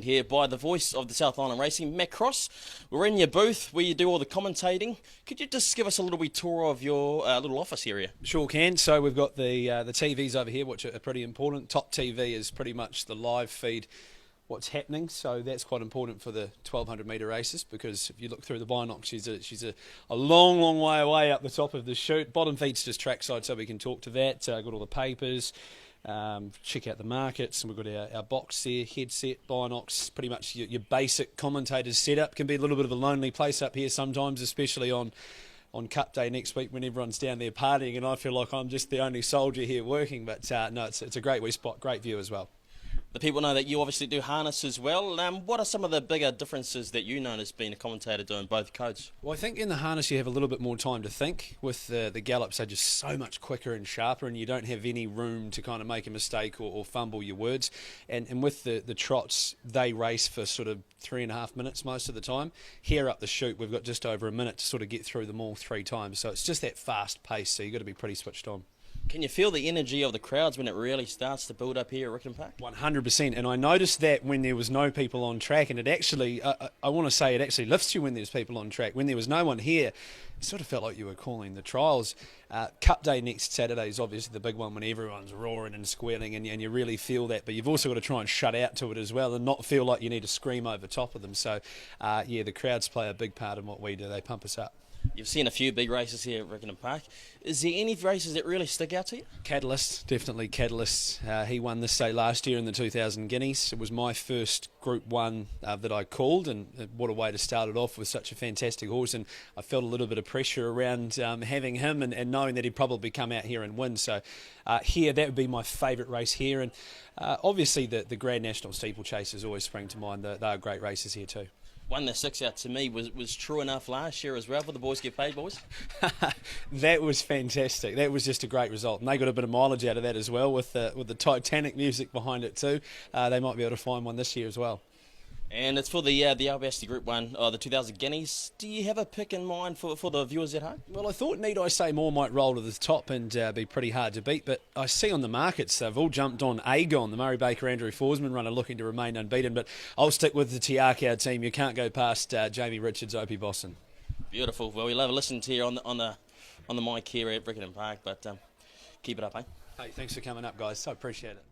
here by the voice of the South Island Racing, Matt Cross. We're in your booth where you do all the commentating. Could you just give us a little wee tour of your little office area? Sure can. So we've got the TVs over here, which are pretty important. Top TV is pretty much the live feed what's happening, so that's quite important for the 1200 metre races, because if you look through the binocs, she's a long way away up the top of the chute. Bottom feed's just trackside, so we can talk to that. Got all the papers, check out the markets, and we've got our box there, headset, binocs, pretty much your basic commentator's setup. Can be a little bit of a lonely place up here sometimes, especially on Cup Day next week when everyone's down there partying and I feel like I'm just the only soldier here working, but no, it's a great wee spot, great view as well. The people know that you obviously do harness as well. What are some of the bigger differences that you notice being a commentator doing both codes? Well, I think in the harness you have a little bit more time to think. With the gallops, they're just so much quicker and sharper, and you don't have any room to kind of make a mistake or fumble your words. And with the trots, they race for sort of 3.5 minutes most of the time. Here up the chute, we've got just over a minute to sort of get through them all 3 times. So it's just that fast pace, so you've got to be pretty switched on. Can you feel the energy of the crowds when it really starts to build up here at Riccarton Park? 100%, and I noticed that when there was no people on track, and it actually, I want to say it actually lifts you when there's people on track. When there was no one here, it sort of felt like you were calling the trials. Cup Day next Saturday is obviously the big one when everyone's roaring and squealing, and you really feel that, but you've also got to try and shut out to it as well and not feel like you need to scream over top of them. So, yeah, the crowds play a big part in what we do. They pump us up. You've seen a few big races here at Riccarton Park. Is there any races that really stick out to you? Catalyst, definitely Catalyst. He won this day last year in the 2000 Guineas. It was my first Group 1 that I called, and what a way to start it off with such a fantastic horse. And I felt a little bit of pressure around having him and knowing that he'd probably come out here and win. So here, that would be my favourite race here. And obviously the Grand National Steeplechases always spring to mind. They are great races here too. One that sticks out to me was True Enough last year as well for the Boys Get Paid boys. That was fantastic. That was just a great result, and they got a bit of mileage out of that as well with the Titanic music behind it too. They might be able to find one this year as well. And it's for the Albasti Group 1, the 2000 Guineas. Do you have a pick in mind for the viewers at home? Well, I thought Need I Say More might roll to the top and be pretty hard to beat, but I see on the markets they've all jumped on Agon, the Murray Baker Andrew Forsman runner, looking to remain unbeaten, but I'll stick with the Tiakau team. You can't go past Jamie Richards, Opie Bosson. Beautiful. Well, we love listening to you on the mic here at Riccarton Park, but keep it up, eh? Hey, thanks for coming up, guys. So appreciate it.